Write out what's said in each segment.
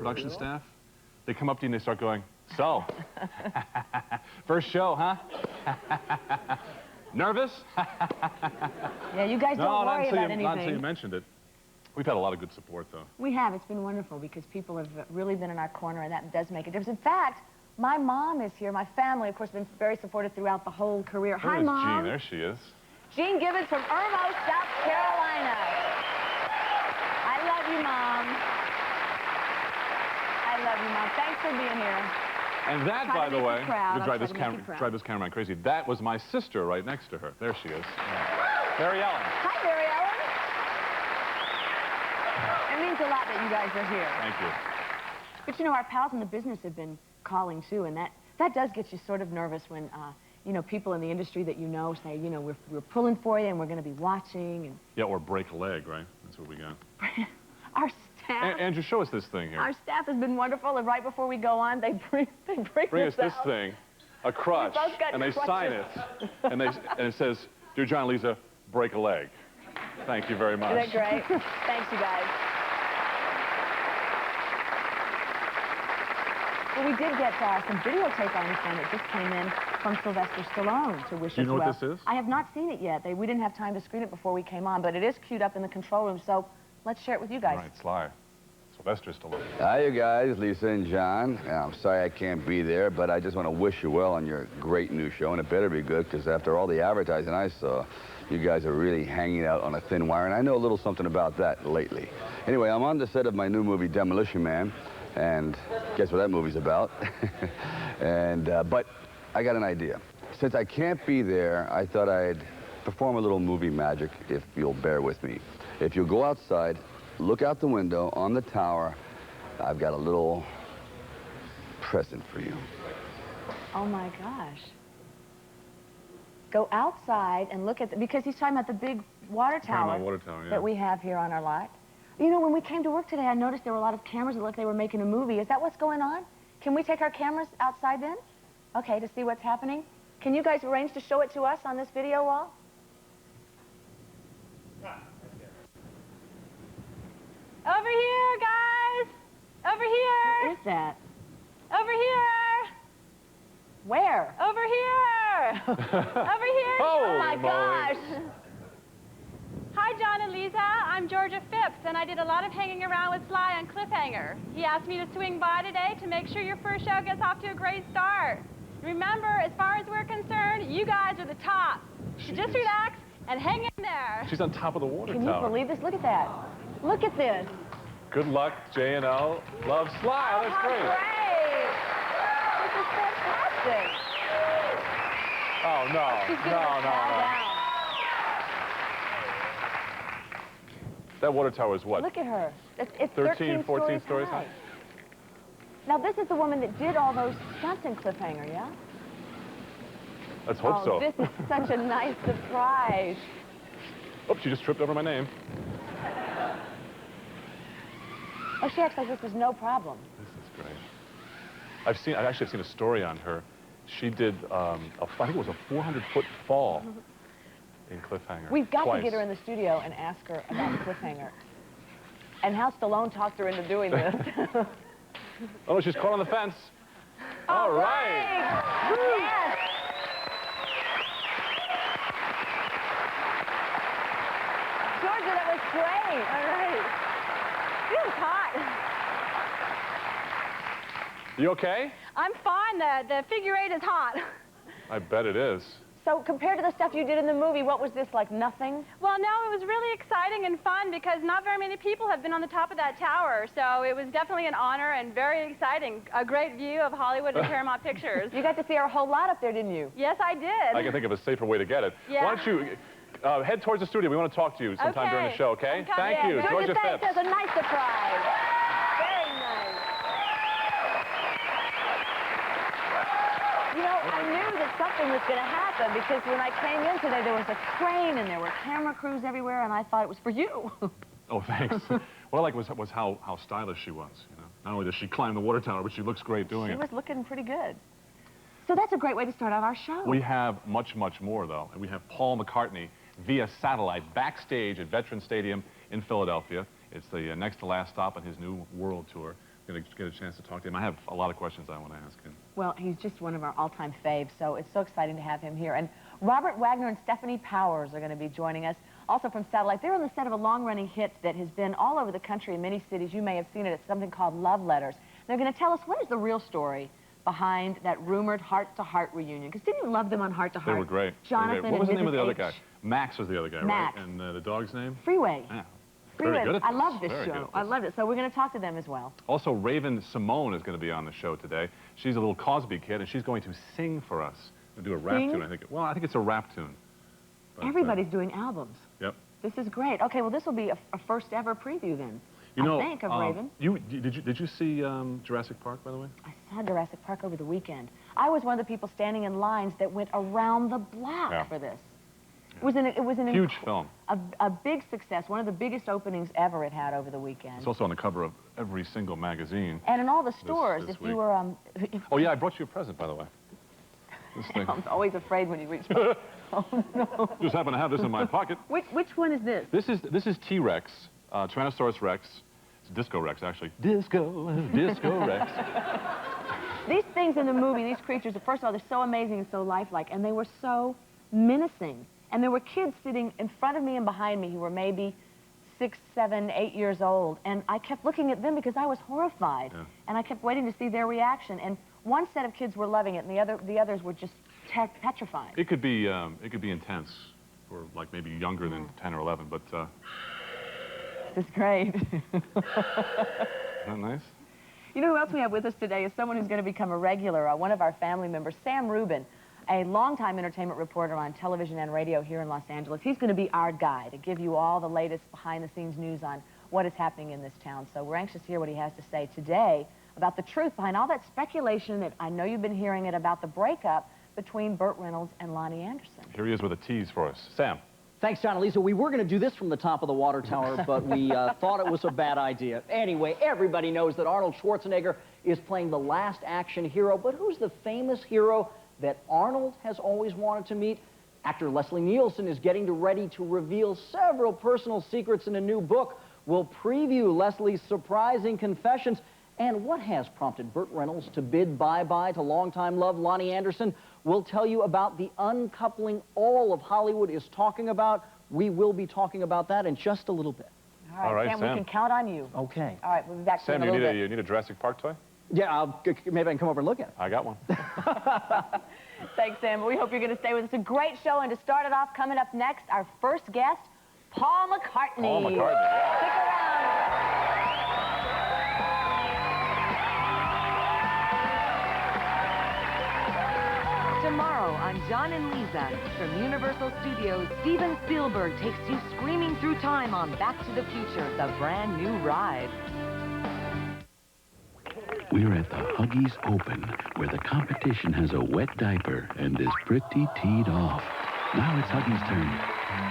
production staff, they come up to you and they start going, so, first show, huh? Nervous? Yeah, you guys don't worry about anything. Not until you mentioned it. We've had a lot of good support, though. We have. It's been wonderful because people have really been in our corner, and that does make a difference. In fact, my mom is here. My family, of course, been very supportive throughout the whole career. Hi, Mom. Jean. There she is. Jean Gibbons from Irmo, South Carolina. I love you, Mom. I love you, Mom. Thanks for being here. And that, by the way, you drive this cameraman crazy. That was my sister right next to her. There she is. Yeah. Mary Ellen. Hi, Mary Ellen. It means a lot that you guys are here. Thank you. But, you know, our pals in the business have been calling, too, and that does get you sort of nervous when, you know, people in the industry that you know say, you know, we're pulling for you and we're going to be watching. And yeah, or break a leg, right? That's what we got. Our staff... Andrew, show us this thing here. Our staff has been wonderful, and right before we go on, they bring us this thing, a crutch, and they sign it, and it says, Dear John and Leeza, break a leg. Thank you very much. Isn't that great? Thanks, you guys. Well, we did get some videotape on this one that just came in from Sylvester Stallone to wish us well. Do you know what this is? I have not seen it yet. We didn't have time to screen it before we came on, but it is queued up in the control room, so let's share it with you guys. All right, Sly. Sylvester Stallone. Hi, you guys, Lisa and John. I'm sorry I can't be there, but I just want to wish you well on your great new show, and it better be good, because after all the advertising I saw, you guys are really hanging out on a thin wire, and I know a little something about that lately. Anyway, I'm on the set of my new movie, Demolition Man, and guess what that movie's about? But I got an idea. Since I can't be there, I thought I'd perform a little movie magic, if you'll bear with me. If you'll go outside, look out the window on the tower, I've got a little present for you. Oh, my gosh. Go outside and look at because he's talking about the big water tower, yeah, that we have here on our lot. You know, when we came to work today, I noticed there were a lot of cameras that looked like they were making a movie. Is that what's going on? Can we take our cameras outside then? Okay, to see what's happening. Can you guys arrange to show it to us on this video wall? Over here, guys! Over here! What is that? Over here! Where? Over here! Over here! Oh my gosh! Hi, John and Leeza. I'm Georgia Phipps, and I did a lot of hanging around with Sly on Cliffhanger. He asked me to swing by today to make sure your first show gets off to a great start. Remember, as far as we're concerned, you guys are the top. So just relax and hang in there. She's on top of the water tower. Can you believe this? Look at that. Look at this. Good luck, J&L. Love, Sly. Oh, that's great. This is fantastic. Oh, no. That water tower is what? Look at her. It's 13, 14 stories high. Now, this is the woman that did all those stunts in Cliffhanger, yeah? Let's hope so. This is such a nice surprise. Oops, you just tripped over my name. Oh, she acts like this was no problem. This is great. I've actually seen a story on her. She did, I think it was a 400-foot fall in Cliffhanger. We've got to get her in the studio and ask her about Cliffhanger. And how Stallone talked her into doing this. Oh, she's caught on the fence. All right. Yes. Georgia, that was great. All right. It was hot. You okay? I'm fine. The figure eight is hot. I bet it is. So compared to the stuff you did in the movie, what was this, like nothing? Well, no, it was really exciting and fun because not very many people have been on the top of that tower. So it was definitely an honor and very exciting. A great view of Hollywood and Paramount Pictures. You got to see our whole lot up there, didn't you? Yes, I did. I can think of a safer way to get it. Yeah. Why don't you head towards the studio. We want to talk to you sometime during the show, okay? Thank you. Georgia Phipps. Phipps has a nice surprise. Very nice. You know, I knew that something was going to happen because when I came in today, there was a crane and there were camera crews everywhere, and I thought it was for you. Oh, thanks. What I like was how stylish she was, you know. Not only does she climb the water tower, but she looks great doing it. She was looking pretty good. So that's a great way to start out our show. We have much, much more, though. And we have Paul McCartney via satellite backstage at Veterans Stadium in Philadelphia. It's the next to last stop on his new world tour. get a chance to talk to him. I have a lot of questions I want to ask him. Well, he's just one of our all-time faves, so it's so exciting to have him here. And Robert Wagner and Stephanie Powers are going to be joining us, also from Satellite. They're on the set of a long-running hit that has been all over the country in many cities. You may have seen it. It's something called Love Letters. They're going to tell us what is the real story behind that rumored heart-to-heart reunion. Because didn't you love them on Heart to Heart? They were great. Jonathan What was the name of the other H. guy? Max was the other guy, Max. right? And the dog's name? Freeway. Yeah. Freeway. Very good at I this. love this Very show. good at I this. loved it. So we're going to talk to them as well. Also, Raven-Symone is going to be on the show today. She's a little Cosby kid, and she's going to sing for us. And do a rap tune, I think. Well, I think it's a rap tune. But, Everybody's doing albums. Yep. This is great. Okay, well, this will be a first ever preview then. You know, I think, of Raven. Did you see Jurassic Park, by the way? I saw Jurassic Park over the weekend. I was one of the people standing in lines that went around the block for this. Yeah. It was an huge film. A big success, one of the biggest openings ever it had over the weekend. It's also on the cover of every single magazine. And in all the stores, this if week. you were... Oh, yeah, I brought you a present, by the way. This thing. I'm always afraid when you reach my... Oh, no. Just happen to have this in my pocket. Which one is this? This is T-Rex, Tyrannosaurus Rex. It's Disco Rex, actually. Disco Rex. These things in the movie, these creatures, first of all, they're so amazing and so lifelike, and they were so menacing. And there were kids sitting in front of me and behind me who were maybe 6, 7, 8 years old, and I kept looking at them because I was horrified. Yeah. And I kept waiting to see their reaction. And one set of kids were loving it, and the others were just petrified. It could be intense for like maybe younger than 10 or 11, but This is great. isn't that nice? You know who else we have with us today is someone who's going to become a regular, one of our family members, Sam Rubin, a longtime entertainment reporter on television and radio here in Los Angeles. He's going to be our guy to give you all the latest behind-the-scenes news on what is happening in this town. So we're anxious to hear what he has to say today about the truth behind all that speculation that I know you've been hearing it about the breakup between Burt Reynolds and Lonnie Anderson. Here he is with a tease for us. Sam. Thanks, John and Lisa. We were going to do this from the top of the water tower, but we thought it was a bad idea. Anyway, everybody knows that Arnold Schwarzenegger is playing the last action hero, but who's the famous hero that Arnold has always wanted to meet? Actor Leslie Nielsen is getting ready to reveal several personal secrets in a new book. We'll preview Leslie's surprising confessions and what has prompted Burt Reynolds to bid bye-bye to longtime love Lonnie Anderson. We'll tell you about the uncoupling all of Hollywood is talking about. We will be talking about that in just a little bit. All right, Sam, Sam. we can count on you. Okay. All right, we'll be back to you Sam, in a little bit. you need a Jurassic Park toy? Yeah, maybe I can come over and look at it. I got one. Thanks, Sam. We hope you're going to stay with us. A great show, and to start it off, coming up next, our first guest, Paul McCartney. Paul McCartney, yeah. Stick around. Tomorrow on John and Lisa, from Universal Studios, Steven Spielberg takes you screaming through time on Back to the Future, the brand new ride. We're at the Huggies Open, where the competition has a wet diaper and is pretty teed off. Now it's Huggies' turn.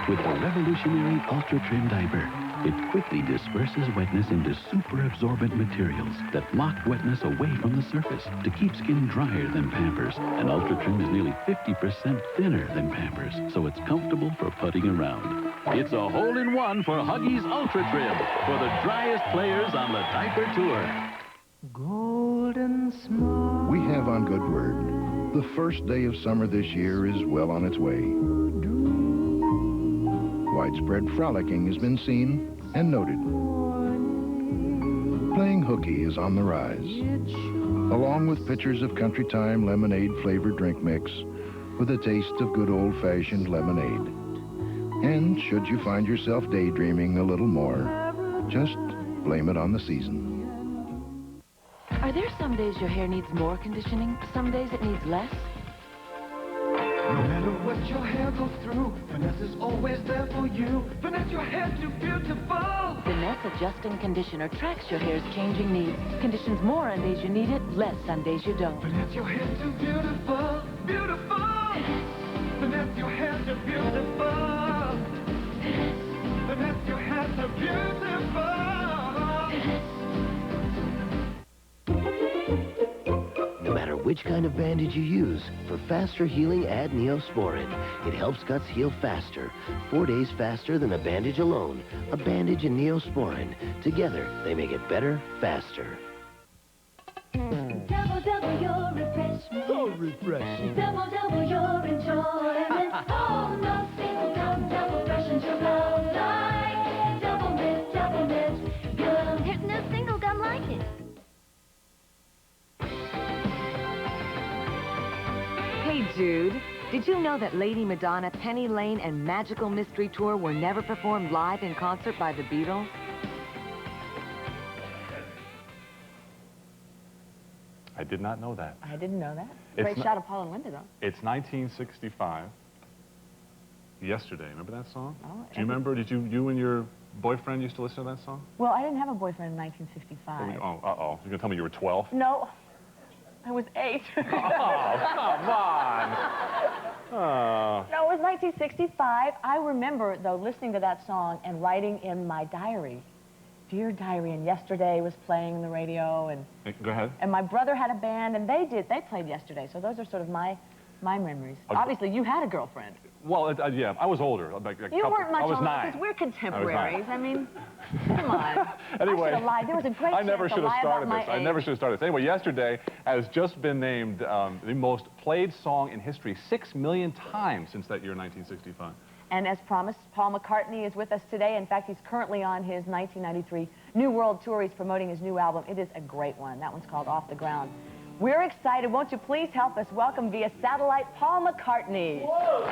With the revolutionary Ultra Trim diaper, it quickly disperses wetness into super absorbent materials that lock wetness away from the surface to keep skin drier than Pampers. And Ultra Trim is nearly 50% thinner than Pampers, so it's comfortable for putting around. It's a hole-in-one for Huggies Ultra Trim, for the driest players on the diaper tour. We have on good word. The first day of summer this year is well on its way. Widespread frolicking has been seen and noted. Playing hooky is on the rise, along with pitchers of Country Time lemonade-flavored drink mix with a taste of good old-fashioned lemonade. And should you find yourself daydreaming a little more, just blame it on the season. Are there some days your hair needs more conditioning, some days it needs less? No matter what your hair goes through, Finesse is always there for you. Finesse your hair too beautiful. Finesse Adjusting Conditioner tracks your hair's changing needs. Conditions more on days you need it, less on days you don't. Finesse your hair too beautiful, beautiful. Finesse your hair too beautiful. Finesse your hair too beautiful. No matter which kind of bandage you use, for faster healing, add Neosporin. It helps cuts heal faster, 4 days faster than a bandage alone. A bandage and Neosporin. Together, they make it better, faster. refreshing. Double, double your enjoyment. Oh, no single gum, double freshen your mouth like double mint gum. There's no single gum like it. Hey, Jude, did you know that Lady Madonna, Penny Lane, and Magical Mystery Tour were never performed live in concert by the Beatles? I did not know that. I didn't know that. It's Great not- shot of Paul and Linda, though. It's 1965. Yesterday. Remember that song? Oh, Do you remember? Did you and your boyfriend used to listen to that song? Well, I didn't have a boyfriend in 1965. Oh, uh-oh. You're going to tell me you were 12? No, I was 8. Oh, come on. Oh. No, it was 1965. I remember, though, listening to that song and writing in my diary. Dear Diary, and Yesterday was playing on the radio, and Go ahead. my brother had a band, and they played Yesterday, so those are sort of my memories. Okay. Obviously, you had a girlfriend. Well, yeah, I was older. Like a You couple, weren't much I was older, 9. because we're I was 9. contemporaries. I mean, come on. Anyway, I should have lied. There was a great I chance never to should have lie started about this. my I age. never should have started this. Anyway, Yesterday has just been named the most played song in history 6 million times since that year, 1965. And as promised, Paul McCartney is with us today. In fact, he's currently on his 1993 New World Tour. He's promoting his new album. It is a great one. That one's called Off the Ground. We're excited. Won't you please help us welcome via satellite Paul McCartney. Whoa.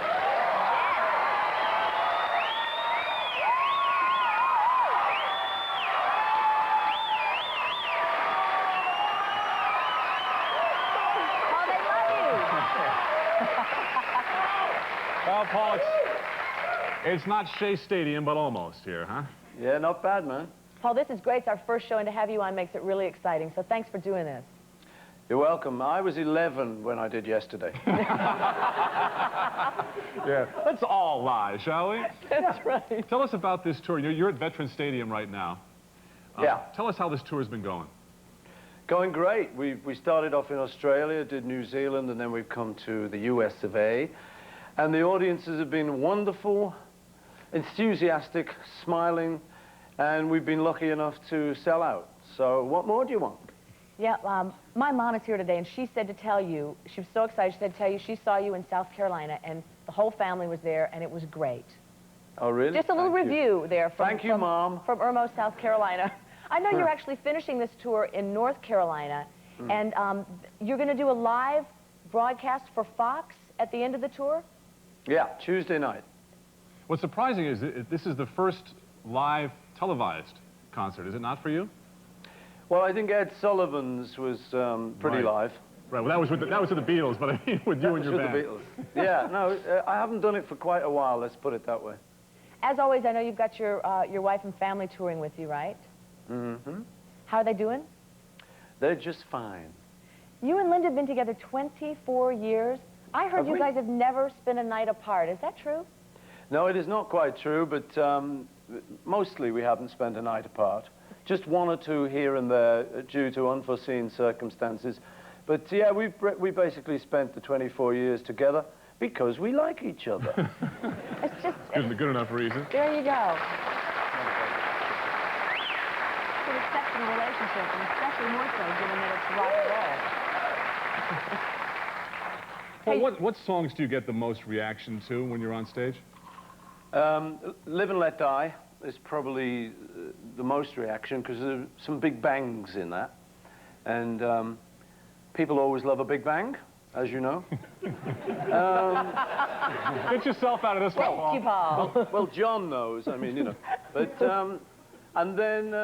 Well, Paul, it's not Shea Stadium, but almost here, huh? Yeah, not bad, man. Paul, this is great. It's our first show, and to have you on makes it really exciting. So thanks for doing this. You're welcome. I was 11 when I did Yesterday. Yeah, let's all lie, shall we? That's right. Tell us about this tour. You're at Veterans Stadium right now. Yeah. Tell us how this tour's been going. Going great. We started off in Australia, did New Zealand, and then we've come to the US of A. And the audiences have been wonderful, enthusiastic, smiling, and we've been lucky enough to sell out. So what more do you want? Yeah, my mom is here today, and she said to tell you, she was so excited, she said to tell you she saw you in South Carolina, and the whole family was there, and it was great. Oh, really? Just a little review there from, Thank you, Mom. From Irmo, South Carolina. I know you're actually finishing this tour in North Carolina, and you're going to do a live broadcast for Fox at the end of the tour? Yeah, Tuesday night. What's surprising is this is the first live televised concert, is it not for you? Well, I think Ed Sullivan's was pretty live. Right, well, that was with the Beatles, but I mean with you and your band. The Beatles. Yeah, no, I haven't done it for quite a while, let's put it that way. As always, I know you've got your wife and family touring with you, right? Mm-hmm. How are they doing? They're just fine. You and Linda have been together 24 years. I heard you guys have never spent a night apart. Is that true? No, it is not quite true, but mostly we haven't spent a night apart. Just one or two here and there due to unforeseen circumstances. But yeah, we basically spent the 24 years together because we like each other. It's just... Good enough reason. There you go. It's an exceptional relationship, and especially more so given that it's rock and roll. Well, what songs do you get the most reaction to when you're on stage? Live and Let Die is probably the most reaction because there's some big bangs in that. And people always love a big bang, as you know. Get yourself out of this one, Paul. Thank you, Paul. Well, John knows, I mean, you know. But, and then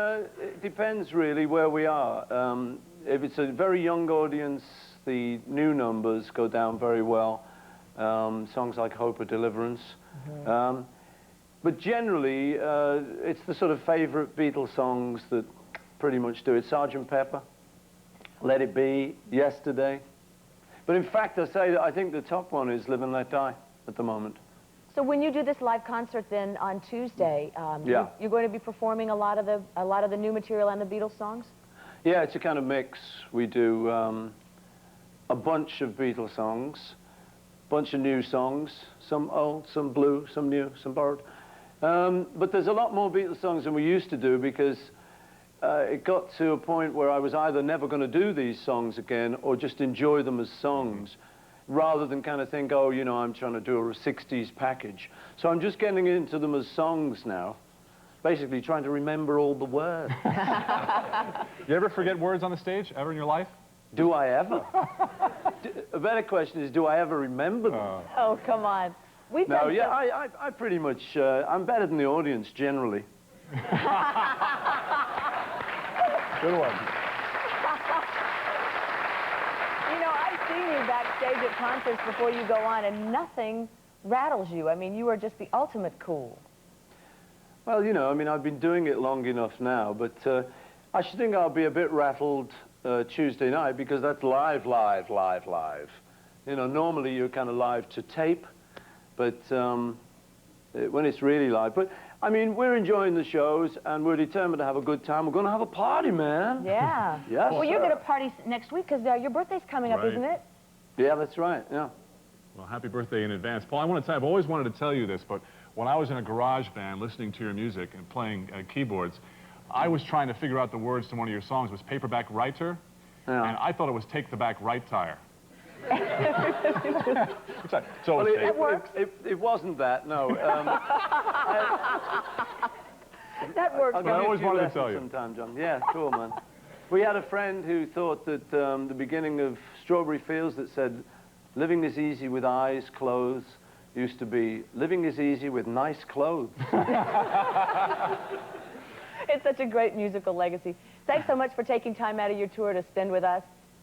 it depends really where we are. If it's a very young audience, the new numbers go down very well. Songs like Hope of Deliverance. But generally, it's the sort of favorite Beatles songs that pretty much do it. Sgt. Pepper, Let It Be, Yesterday. But in fact, I think the top one is Live and Let Die at the moment. So when you do this live concert then on Tuesday, Yeah. you're going to be performing a lot of the new material and the Beatles songs? Yeah, it's a kind of mix. We do a bunch of Beatles songs, bunch of new songs, some old, some blue, some new, some borrowed. But there's a lot more Beatles songs than we used to do because it got to a point where I was either never going to do these songs again or just enjoy them as songs. rather than kind of think, oh, you know, I'm trying to do a 60s package. So I'm just getting into them as songs now, basically trying to remember all the words. You ever forget words on the stage, ever in your life? Do I ever? A better question is, do I ever remember them? Oh, come on. We've No, done yeah, I pretty much, I'm better than the audience generally. Good one. You know, I've seen you backstage at concerts before you go on, and nothing rattles you. I mean, you are just the ultimate cool. Well, you know, I mean, I've been doing it long enough now, but I should think I'll be a bit rattled Tuesday night, because that's live. You know, normally you're kind of live to tape, but when it's really live. But, I mean, we're enjoying the shows, and we're determined to have a good time. We're going to have a party, man. Yeah. Yes, well, you're going to party next week, because your birthday's coming up, isn't it? Yeah, that's right, yeah. Well, happy birthday in advance. Paul, I want to tell you, I've always wanted to tell you this, but when I was in a garage band listening to your music and playing keyboards, I was trying to figure out the words to one of your songs. It was Paperback Writer, and I thought it was Take the Back Right Tire. So well, it wasn't that, no. That works. I always wanted to tell you. Sometime, John. Yeah, cool, man. We had a friend who thought that the beginning of Strawberry Fields that said, living is easy with eyes closed, used to be, living is easy with nice clothes. It's such a great musical legacy. Thanks so much for taking time out of your tour to spend with us.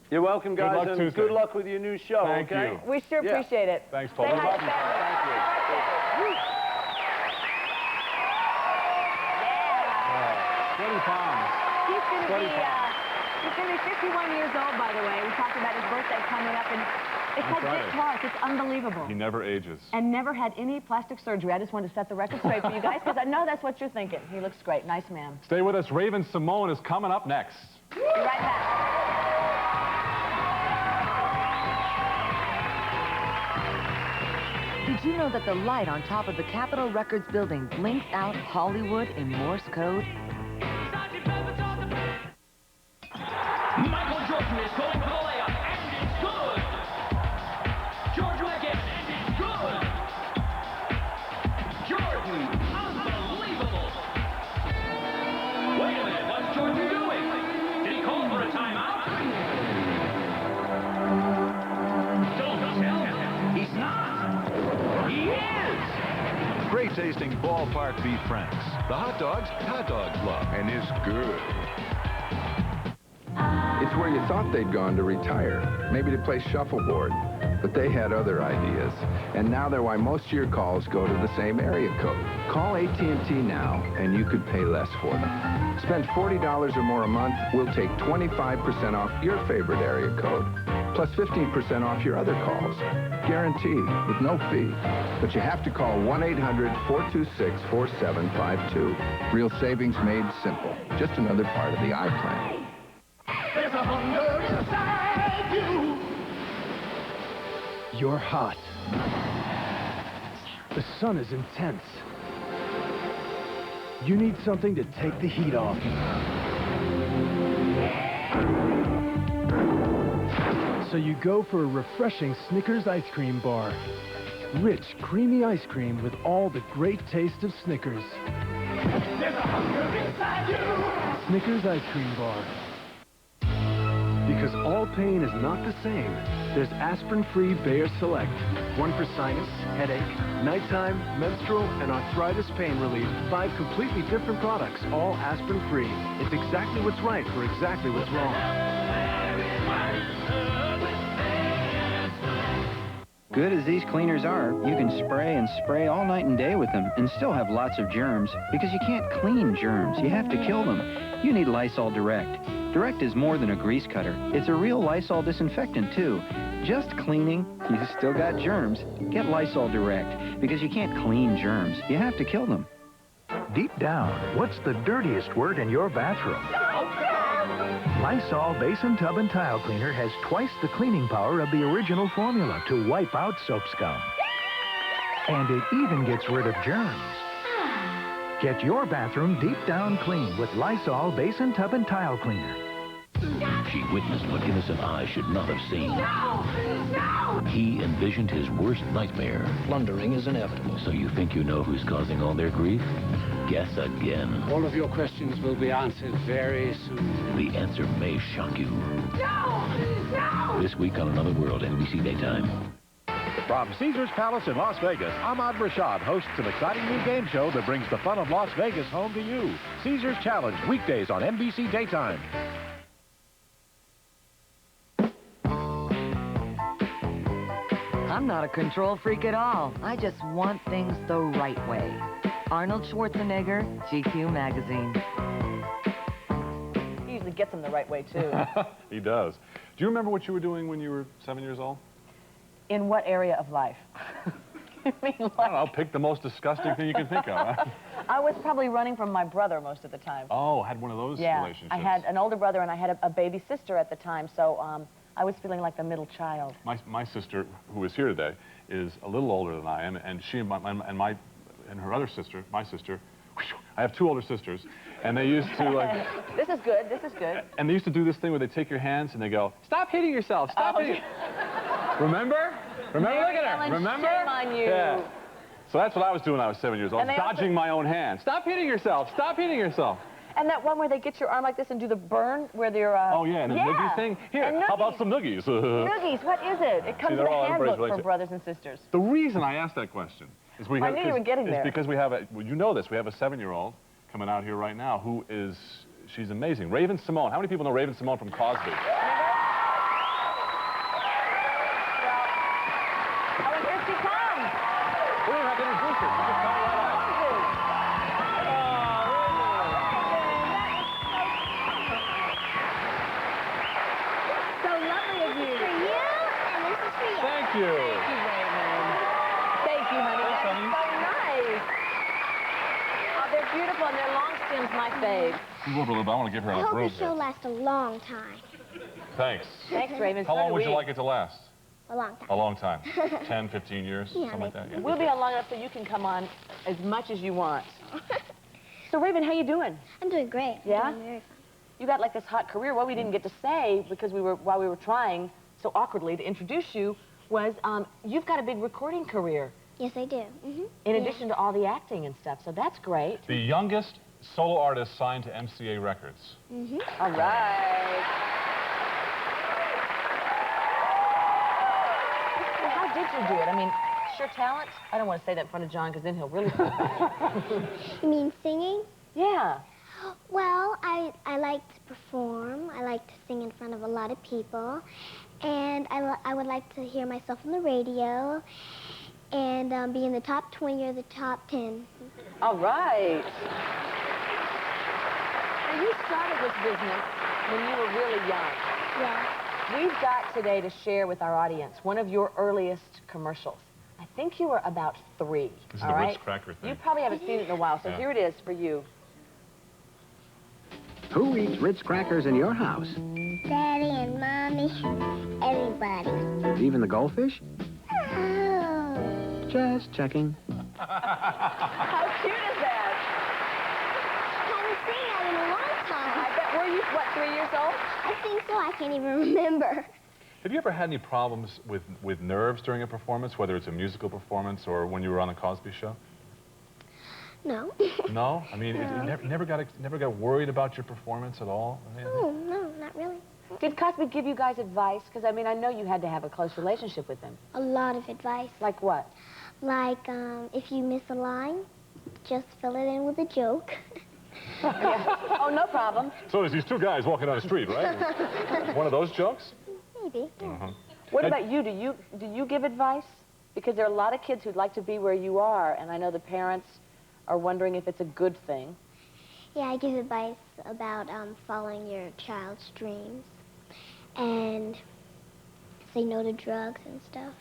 You're welcome, guys, good luck, and Tuesday. good luck with your new show, Thank okay? you. We sure appreciate it. Thanks, Paul. Say hi to Sam. Thank you. 20 pounds. He's going to be 51 years old, by the way. We talked about his birthday coming up, and it's like Dick Clark. It's unbelievable. He never ages. And never had any plastic surgery. I just wanted to set the record straight for you guys, because I know that's what you're thinking. He looks great. Nice man. Stay with us. Raven-Symone is coming up next. Be right back. Did you know that the light on top of the Capitol Records building blinks out Hollywood in Morse code? Michael Jordan is going for the layup, and it's good. Jordan again, and it's good. Jordan, unbelievable. Wait a minute, what's Jordan doing? Did he call for a timeout? Don't tell him. He's not. He is. Great tasting ballpark beef franks. The hot dogs love. And it's good. It's where you thought they'd gone to retire, maybe to play shuffleboard, but they had other ideas. And now they're why most of your calls go to the same area code. Call AT&T now, and you could pay less for them. Spend $40 or more a month, we'll take 25% off your favorite area code, plus 15% off your other calls. Guaranteed, with no fee. But you have to call 1-800-426-4752. Real savings made simple. Just another part of the iPlan. There's a hunger inside you. You're hot. The sun is intense. You need something to take the heat off. So you go for a refreshing Snickers ice cream bar. Rich, creamy ice cream with all the great taste of Snickers. There's a hunger inside you. Snickers ice cream bar. Because all pain is not the same, there's aspirin-free Bayer Select. One for sinus, headache, nighttime, menstrual, and arthritis pain relief. 5 completely different products, all aspirin-free. It's exactly what's right for exactly what's wrong. Good as these cleaners are, you can spray and spray all night and day with them and still have lots of germs, because you can't clean germs. You have to kill them. You need Lysol Direct. Direct is more than a grease cutter. It's a real Lysol disinfectant, too. Just cleaning, you still got germs. Get Lysol Direct, because you can't clean germs. You have to kill them. Deep down, what's the dirtiest word in your bathroom? Lysol Basin Tub and Tile Cleaner has twice the cleaning power of the original formula to wipe out soap scum. And it even gets rid of germs. Get your bathroom deep down clean with Lysol Basin Tub and Tile Cleaner. She witnessed what innocent eyes should not have seen. No! No! He envisioned his worst nightmare. Plundering is inevitable. So you think you know who's causing all their grief? Guess again. All of your questions will be answered very soon. The answer may shock you. No! No! This week on Another World, NBC Daytime. From Caesar's Palace in Las Vegas, Ahmad Rashad hosts an exciting new game show that brings the fun of Las Vegas home to you. Caesar's Challenge, weekdays on NBC Daytime. I'm not a control freak at all. I just want things the right way. Arnold Schwarzenegger, GQ Magazine. He usually gets them the right way, too. He does. Do you remember what you were doing when you were 7 years old? In what area of life? I mean, like... I don't know, pick the most disgusting thing you can think of. Huh? I was probably running from my brother most of the time. Oh, had one of those relationships. I had an older brother and I had a baby sister at the time, so I was feeling like the middle child. My sister, who is here today, is a little older than I am, and she and her other sister, my sister, I have two older sisters, and they used to like... This is good, this is good. And they used to do this thing where they take your hands and they go, stop hitting yourself, stop hitting... Remember? Remember? Look at her. Remember? Shame on you. Yeah. So that's what I was doing when I was 7 years old, And they dodging my own hand. Stop hitting yourself. Stop hitting yourself. And that one where they get your arm like this and do the burn where they're... Oh, yeah, and the noogie thing. Here, how about some noogies? Noogies, what is it? It comes in a handbook for brothers and sisters. The reason I asked that question is I knew you were getting there. because we have a, well, you know this, we have a 7-year-old coming out here right now who is, she's amazing. Raven-Symoné. How many people know Raven-Symoné from Cosby? Thank you, Raven. Thank you, honey. That's so nice. Oh, they're beautiful, and their long stems my fave. You over a little bit. I want to give her I a hope robe the show lasts a long time. Thanks. Thanks, Raven. How long would you like it to last? A long time. A long time. 10, 15 years, Yeah, something like that. Yeah. We'll be on long enough so you can come on as much as you want. So, Raven, how you doing? I'm doing great. Yeah? I'm doing very fine. You got like this hot career. What we didn't get to say because while we were trying so awkwardly to introduce you was you've got a big recording career. Yes, I do. In addition to all the acting and stuff, so that's great. The youngest solo artist signed to MCA Records. All right. So how did you do it? I mean, sheer talent? I don't want to say that in front of John because then he'll really feel bad. You mean singing? Yeah. Well, I like to perform. I like to sing in front of a lot of people. And I would like to hear myself on the radio and be in the top 20 or the top 10. All right. Now, you started this business when you were really young. Yeah. We've got today to share with our audience one of your earliest commercials. I think you were about 3. This is the Ritz cracker thing. You probably haven't seen it in a while, so here it is for you. Who eats Ritz crackers in your house? Daddy and Mommy, everybody. Even the goldfish? Oh. Just checking. How cute is that? Haven't seen that in a long time. I bet, were you, what, 3 years old? I think so. I can't even remember. Have you ever had any problems with nerves during a performance, whether it's a musical performance or when you were on the Cosby Show? No. No? I mean, you never got worried about your performance at all? Oh, no, not really. Did Cosby give you guys advice? Because, I mean, I know you had to have a close relationship with him. A lot of advice. Like what? Like, if you miss a line, just fill it in with a joke. Yeah. Oh, no problem. So there's these 2 guys walking down the street, right? One of those jokes? Maybe. What about you? Do you give advice? Because there are a lot of kids who'd like to be where you are, and I know the parents are wondering if it's a good thing. Yeah, I give advice about following your child's dreams and say no to drugs and stuff.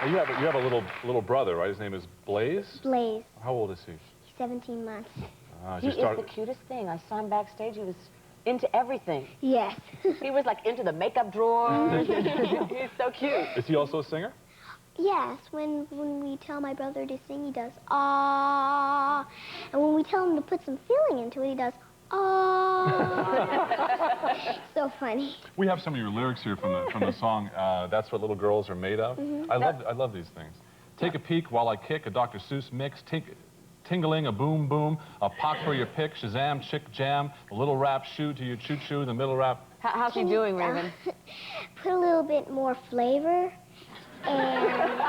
You have a little brother, right? His name is Blaze? Blaze. How old is he? He's 17 months. He is the cutest thing. I saw him backstage. He was into everything. Yes. He was like into the makeup drawers. He's so cute. Is he also a singer? Yes, when we tell my brother to sing, he does, ah. And when we tell him to put some feeling into it, he does, ah. So funny. We have some of your lyrics here from the song, That's What Little Girls Are Made Of. Mhm. I love these things. Take a peek while I kick, a Dr. Seuss mix, tingling, a boom boom, a pop for your pick, Shazam, chick jam, a little rap shoe to your choo choo, the middle rap. How's he doing, Raven? Put a little bit more flavor. And,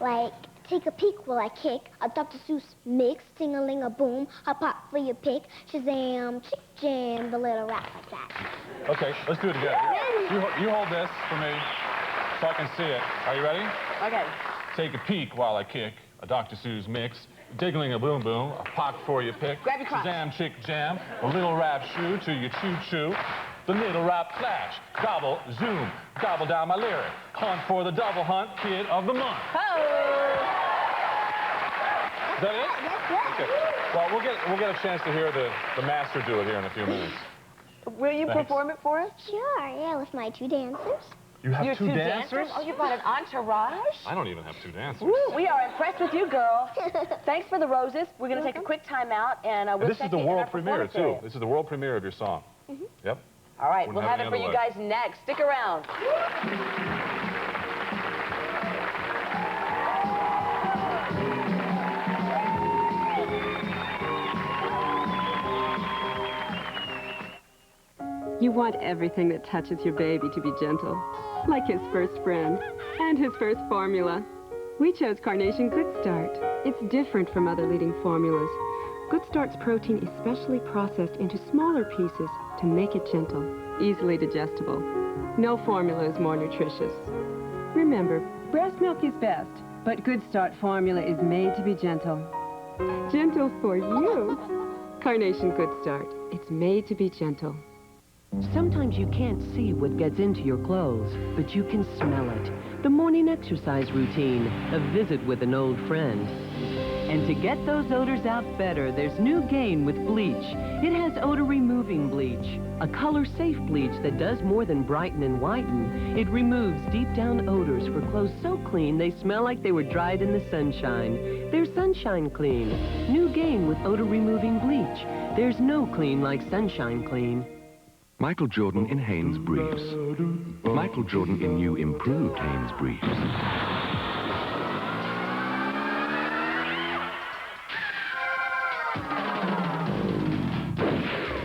like, take a peek while I kick, a Dr. Seuss mix, ting-a-ling, a boom, a pop for your pick, Shazam, chick jam, the little rap like that. Okay, let's do it again. You hold this for me so I can see it. Are you ready? Okay. Take a peek while I kick, a Dr. Seuss mix, diggling a boom boom, a pop for your pick, grab your crotch. Shazam, chick jam, a little rap shoe to your choo choo, the middle rap flash, gobble, zoom, gobble down my lyric, hunt for the double hunt kid of the month. Is that it? That's it. Okay. Well, we'll get a chance to hear the master do it here in a few minutes. Will you Thanks. perform it for us? Sure, yeah, with my 2 dancers. You have Your two dancers? Oh, you brought an entourage? I don't even have 2 dancers. Woo, we are impressed with you, girl. Thanks for the roses. We're going to take a quick time out, and we'll This is check the in world our premiere, performance too. area. This is the world premiere of your song. Yep. All right, Wouldn't we'll have have it for any you other way. guys next. Stick around. You want everything that touches your baby to be gentle, like his first friend and his first formula. We chose Carnation Good Start. It's different from other leading formulas. Good Start's protein is specially processed into smaller pieces to make it gentle, easily digestible. No formula is more nutritious. Remember, breast milk is best, but Good Start formula is made to be gentle. Gentle for you. Carnation Good Start. It's made to be gentle. Sometimes you can't see what gets into your clothes, but you can smell it. The morning exercise routine, a visit with an old friend. And to get those odors out better, there's new Gain with bleach. It has odor-removing bleach, a color-safe bleach that does more than brighten and whiten. It removes deep-down odors for clothes so clean they smell like they were dried in the sunshine. They're sunshine clean. New Gain with odor-removing bleach. There's no clean like sunshine clean. Michael Jordan in Hanes briefs. Michael Jordan in new improved Hanes briefs.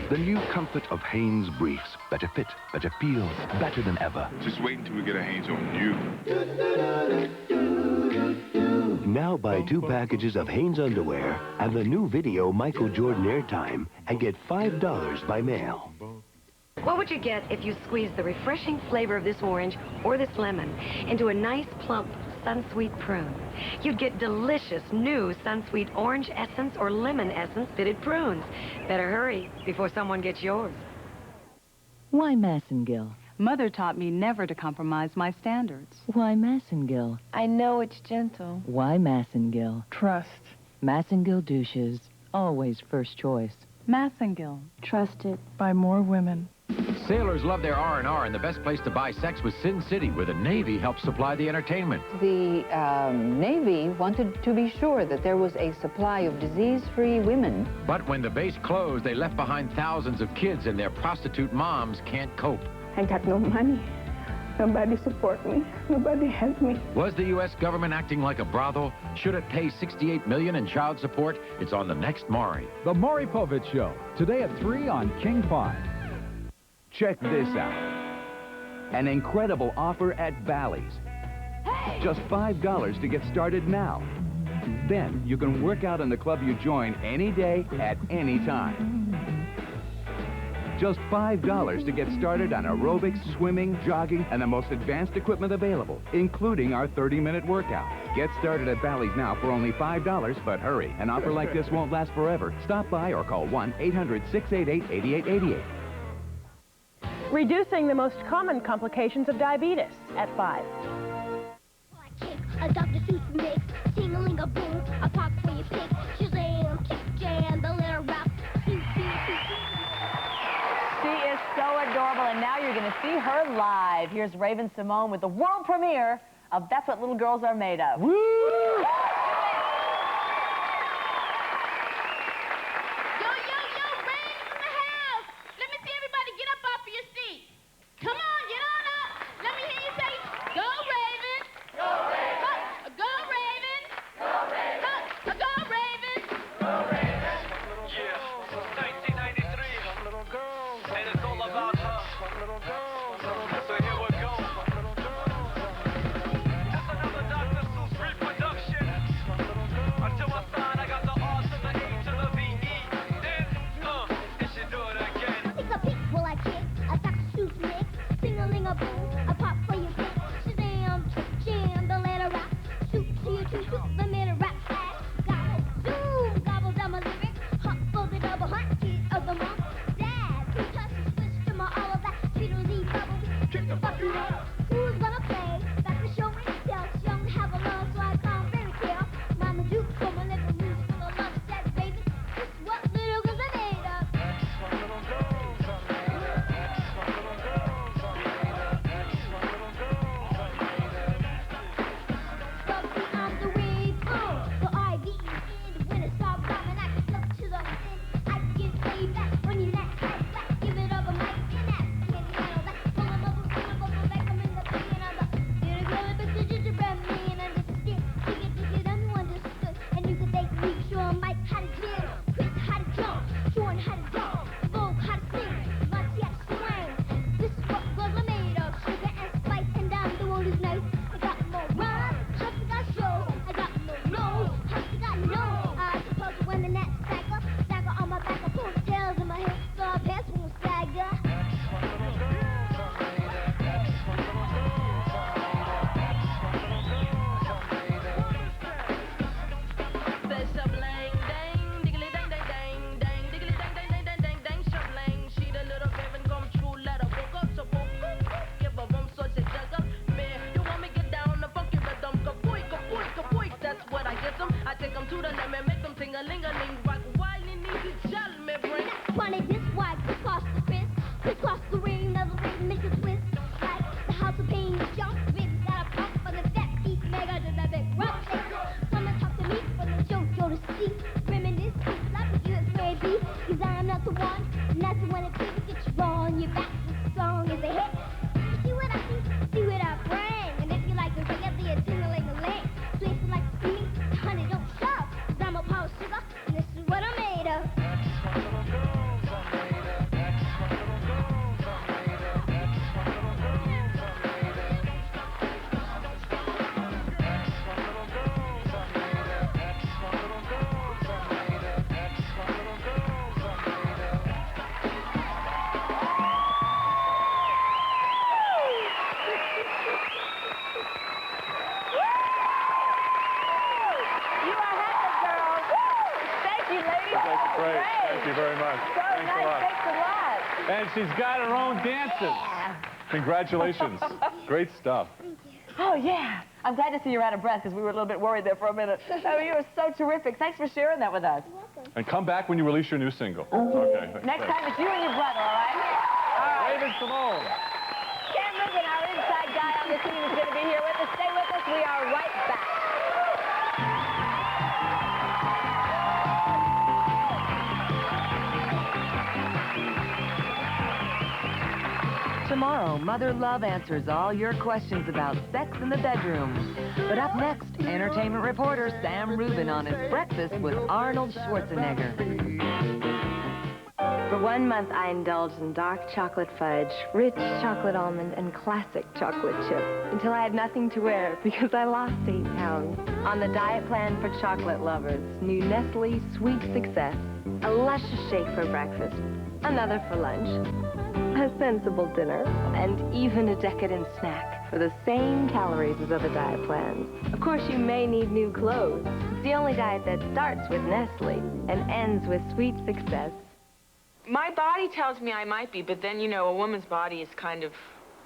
The new comfort of Hanes briefs. Better fit, better feel, better than ever. Just wait until we get a Hanes on you. Now buy 2 packages of Hanes underwear and the new video Michael Jordan Airtime and get $5 by mail. What would you get if you squeezed the refreshing flavor of this orange or this lemon into a nice, plump Sunsweet prune? You'd get delicious new Sunsweet orange essence or lemon essence fitted prunes. Better hurry before someone gets yours. Why Massengill? Mother taught me never to compromise my standards. Why Massengill? I know it's gentle. Why Massengill? Trust. Massengill douches, always first choice. Massengill. Trusted by more women. Sailors love their R&R, and the best place to buy sex was Sin City, where the Navy helps supply the entertainment. The Navy wanted to be sure that there was a supply of disease-free women. But when the base closed, they left behind thousands of kids, and their prostitute moms can't cope. I got no money. Nobody support me. Nobody help me. Was the U.S. government acting like a brothel? Should it pay $68 million in child support? It's on the next Maury. The Maury Povich Show, today at 3 on King 5. Check this out. An incredible offer at Bally's. Just $5 to get started now. Then you can work out in the club you join any day at any time. Just $5 to get started on aerobics, swimming, jogging, and the most advanced equipment available, including our 30-minute workout. Get started at Bally's now for only $5, but hurry. An offer like this won't last forever. Stop by or call 1-800-688-8888. Reducing the most common complications of diabetes at 5. A Dr. Seuss mix, ting-a-ling-a-boom, a pop for your pick, Shazam, chick jam, the little rap. She is so adorable, and now you're going to to see her live. Here's Raven-Symone with the world premiere of That's What Little Girls Are Made Of. Woo! And she's got her own dances. Yeah. Congratulations. Great stuff. Oh, yeah. I'm glad to see you're out of breath because we were a little bit worried there for a minute. Oh, you were so terrific. Thanks for sharing that with us. You're welcome. And come back when you release your new single. Okay. Next time it's you and your brother, all right? All right. Raven-Symone. Sam Rubin, our inside guy on the team, is going to be here with us. Stay with us. We are right back. Tomorrow, Mother Love answers all your questions about sex in the bedroom. But up next, entertainment reporter Sam Rubin on his breakfast with Arnold Schwarzenegger. For 1 month, I indulged in dark chocolate fudge, rich chocolate almond, and classic chocolate chip until I had nothing to wear because I lost 8 pounds. On the diet plan for chocolate lovers, new Nestle Sweet Success, a luscious shake for breakfast, another for lunch, a sensible dinner, and even a decadent snack for the same calories as other diet plans. Of course, you may need new clothes. It's the only diet that starts with Nestle and ends with Sweet Success. My body tells me I might be, but then, you know, a woman's body is kind of,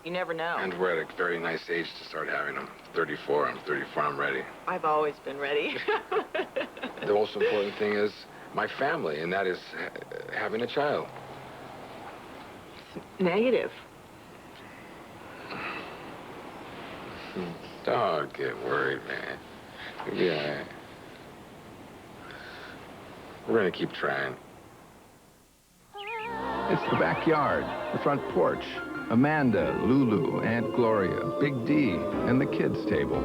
you never know. And we're at a very nice age to start having them. 34, I'm 34, I'm ready. I've always been ready. The most important thing is my family, and that is having a child. Negative. Don't get worried, man. You'll be all right. We're gonna keep trying. It's the backyard, the front porch, Amanda, Lulu, Aunt Gloria, Big D, and the kids' table.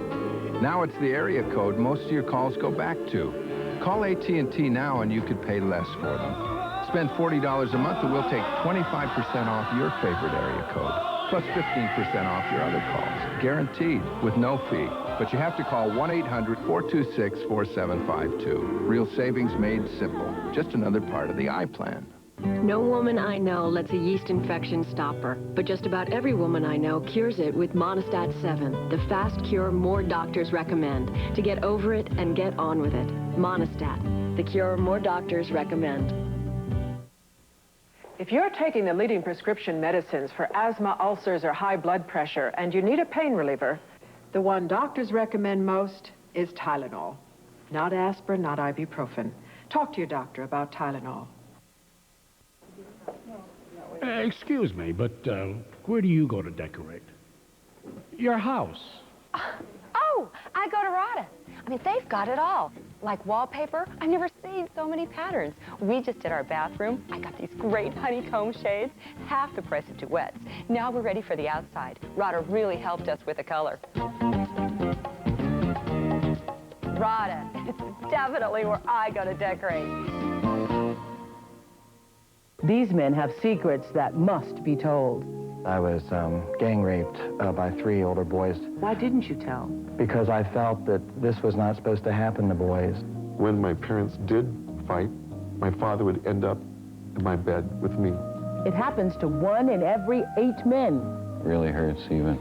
Now it's the area code most of your calls go back to. Call AT&T now and you could pay less for them. Spend $40 a month and we'll take 25% off your favorite area code, plus 15% off your other calls. Guaranteed, with no fee. But you have to call 1-800-426-4752. Real savings made simple. Just another part of the I-Plan. No woman I know lets a yeast infection stop her, but just about every woman I know cures it with Monistat 7, the fast cure more doctors recommend to get over it and get on with it. Monistat, the cure more doctors recommend. If you're taking the leading prescription medicines for asthma, ulcers, or high blood pressure, and you need a pain reliever, the one doctors recommend most is Tylenol. Not aspirin, not ibuprofen. Talk to your doctor about Tylenol. Excuse me, but where do you go to decorate? Your house. Oh, I go to Rada. I mean, they've got it all. Like wallpaper, I've never seen so many patterns. We just did our bathroom. I got these great honeycomb shades, half the price of duets. Now we're ready for the outside. Rada really helped us with the color. Rada, it's definitely where I go to decorate. These men have secrets that must be told. I was gang raped by 3 older boys. Why didn't you tell? Because I felt that this was not supposed to happen to boys. When my parents did fight, my father would end up in my bed with me. It happens to 1 in every 8 men. Really hurts even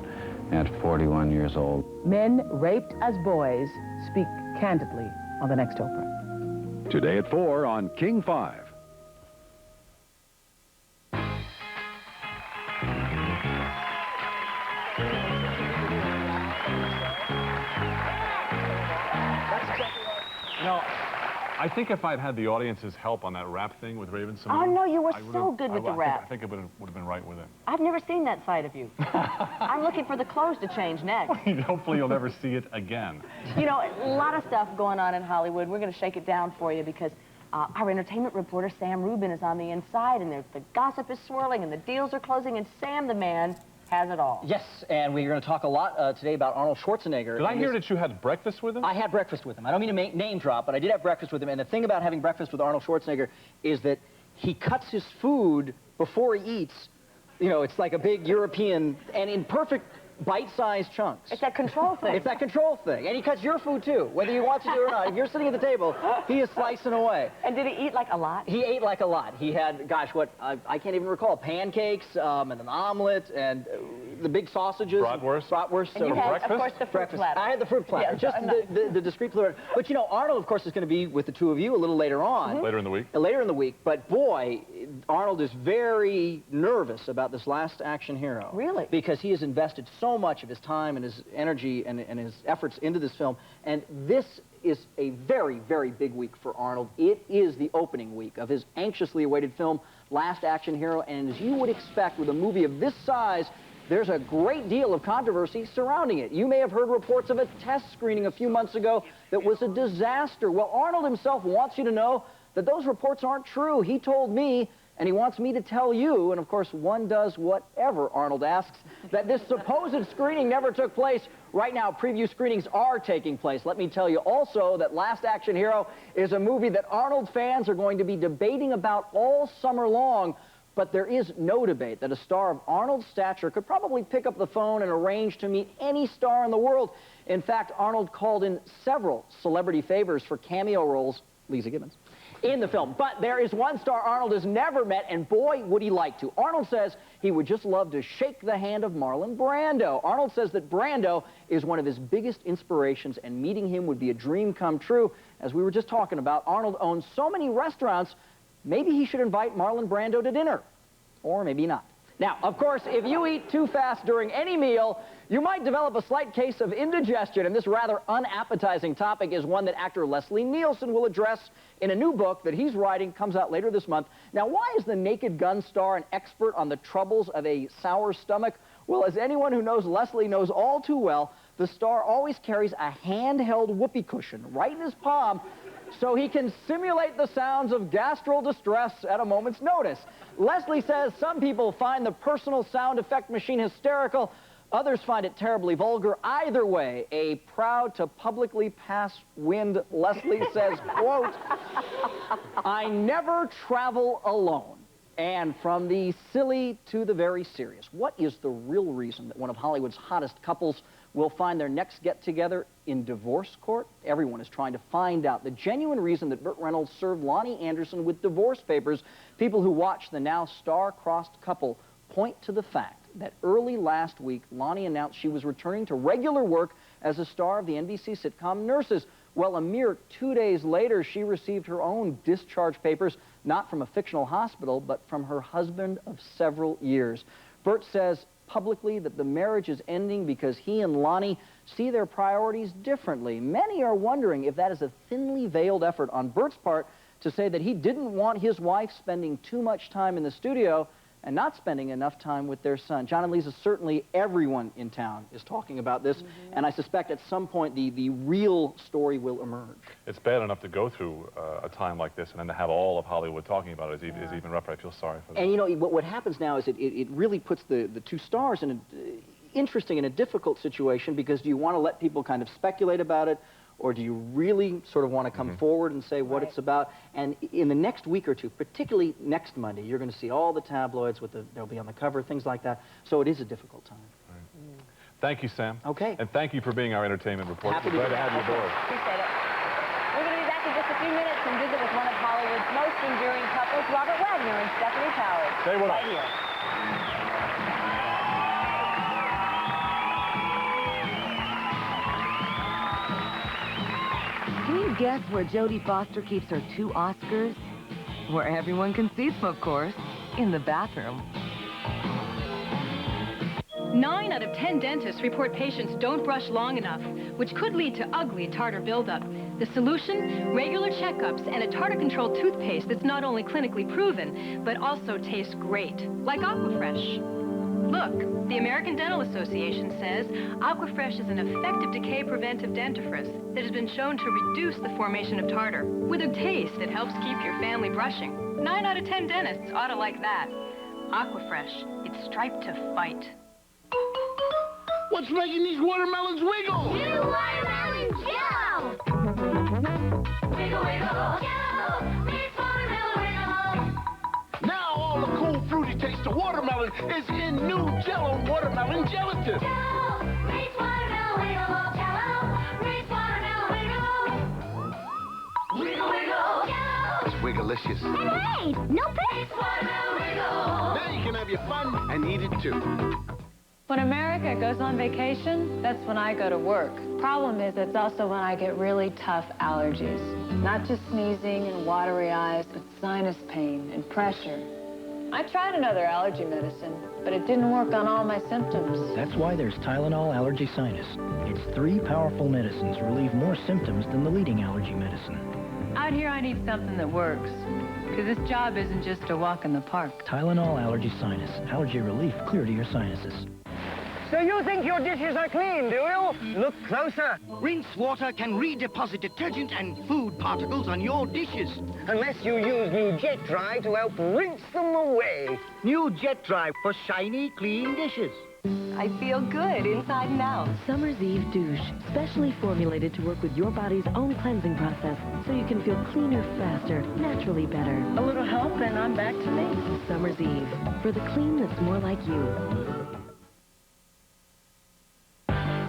at 41 years old. Men raped as boys speak candidly on the next Oprah. Today at 4 on King 5. No, I think if I'd had the audience's help on that rap thing with Raven-Symone... Oh, no, you were so good with the rap. I think it would have been right with it. I've never seen that side of you. I'm looking for the clothes to change next. Hopefully you'll never see it again. You know, a lot of stuff going on in Hollywood. We're going to shake it down for you because our entertainment reporter, Sam Rubin, is on the inside, and the gossip is swirling, and the deals are closing, and Sam, the man, has it all. Yes, and we're going to talk a lot today about Arnold Schwarzenegger. Did I hear that you had breakfast with him? I had breakfast with him. I don't mean to name drop, but I did have breakfast with him. And the thing about having breakfast with Arnold Schwarzenegger is that he cuts his food before he eats. You know, it's like a big European, and in perfect bite-sized chunks. It's that control thing. It's that control thing. And he cuts your food, too, whether you want to do it or not. If you're sitting at the table, he is slicing away. And did he eat like a lot? He ate like a lot. He had, gosh, what, I can't even recall, pancakes and an omelet and the big sausages. Bratwurst. Bratwurst. And you had, breakfast? of course, the fruit platter. I had the fruit platter, Yes, just the discreet platter. But, you know, Arnold, of course, is going to be with the two of you a little later on. Later in the week. Later in the week. But, boy, Arnold is very nervous about this last action hero. Really? Because he has invested so much of his time and his energy and his efforts into this film. And this is a very, very big week for Arnold. It is the opening week of his anxiously awaited film, Last Action Hero. And as you would expect with a movie of this size, there's a great deal of controversy surrounding it. You may have heard reports of a test screening a few months ago that was a disaster. Well, Arnold himself wants you to know that those reports aren't true. He told me, and he wants me to tell you, and of course one does whatever Arnold asks, that this supposed screening never took place. Right now, preview screenings are taking place. Let me tell you also that Last Action Hero is a movie that Arnold fans are going to be debating about all summer long. But there is no debate that a star of Arnold's stature could probably pick up the phone and arrange to meet any star in the world. In fact, Arnold called in several celebrity favors for cameo roles, Leeza Gibbons, in the film. But there is one star Arnold has never met, and boy, would he like to. Arnold says he would just love to shake the hand of Marlon Brando. Arnold says that Brando is one of his biggest inspirations, and meeting him would be a dream come true. As we were just talking about, Arnold owns so many restaurants, maybe he should invite Marlon Brando to dinner. Or maybe not. Now, of course, if you eat too fast during any meal, you might develop a slight case of indigestion, and this rather unappetizing topic is one that actor Leslie Nielsen will address in a new book that he's writing, comes out later this month. Now, why is the Naked Gun star an expert on the troubles of a sour stomach? Well, as anyone who knows Leslie knows all too well, the star always carries a handheld whoopee cushion right in his palm so he can simulate the sounds of gastral distress at a moment's notice. Leslie says some people find the personal sound effect machine hysterical. Others find it terribly vulgar. Either way, a proud to publicly pass wind, Leslie says, quote, I never travel alone. And from the silly to the very serious, what is the real reason that one of Hollywood's hottest couples will find their next get-together in divorce court? Everyone is trying to find out the genuine reason that Burt Reynolds served Lonnie Anderson with divorce papers. People who watch the now star-crossed couple point to the fact that early last week, Lonnie announced she was returning to regular work as a star of the NBC sitcom Nurses. Well, a mere 2 days later, she received her own discharge papers, not from a fictional hospital, but from her husband of several years. Burt says publicly that the marriage is ending because he and Lonnie see their priorities differently. Many are wondering if that is a thinly veiled effort on Burt's part to say that he didn't want his wife spending too much time in the studio and not spending enough time with their son. John and Leeza, certainly everyone in town is talking about this, and I suspect at some point the real story will emerge. It's bad enough to go through a time like this, and then to have all of Hollywood talking about it is even rougher. I feel sorry for them. And you know, what happens now is it really puts the two stars in a difficult situation, because do you want to let people kind of speculate about it, or do you really sort of want to come forward and say what it's about? And in the next week or two, particularly next Monday, you're going to see all the tabloids with they'll be on the cover, things like that. So it is a difficult time. Right. Thank you, Sam. Okay. And thank you for being our entertainment reporter. Happy to Glad to have you aboard. Appreciate it. We're going to be back in just a few minutes and visit with one of Hollywood's most enduring couples, Robert Wagner and Stephanie Powers. Stay with us. Right here. Can you guess where Jodie Foster keeps her 2 Oscars? Where everyone can see them, of course, in the bathroom. 9 out of 10 dentists report patients don't brush long enough, which could lead to ugly tartar buildup. The solution? Regular checkups and a tartar-controlled toothpaste that's not only clinically proven, but also tastes great, like Aquafresh. Look, the American Dental Association says Aquafresh is an effective decay preventive dentifrice that has been shown to reduce the formation of tartar with a taste that helps keep your family brushing. 9 out of 10 dentists ought to like that. Aquafresh, it's striped to fight. What's making these watermelons wiggle? New watermelon Jello! Wiggle, wiggle, Jello! Mix watermelon wiggle! Now all the cool, fruity taste of watermelon is in new Jello watermelon gelatin. Jello! Mix watermelon wiggle! Jello! Mix watermelon wiggle! Wiggle, wiggle! Jello! It's wigglicious. Hey, no pics! Watermelon wiggle! Now you can have your fun and eat it too. When America goes on vacation, that's when I go to work. Problem is, it's also when I get really tough allergies. Not just sneezing and watery eyes, but sinus pain and pressure. I tried another allergy medicine, but it didn't work on all my symptoms. That's why there's Tylenol Allergy Sinus. Its 3 powerful medicines relieve more symptoms than the leading allergy medicine. Out here, I need something that works. Because this job isn't just a walk in the park. Tylenol Allergy Sinus. Allergy relief clear to your sinuses. So you think your dishes are clean, do you? Look closer. Rinse water can redeposit detergent and food particles on your dishes. Unless you use new Jet Dry to help rinse them away. New Jet Dry for shiny, clean dishes. I feel good inside and out. Summer's Eve Douche, specially formulated to work with your body's own cleansing process, so you can feel cleaner, faster, naturally better. A little help and I'm back to me. Summer's Eve, for the clean that's more like you.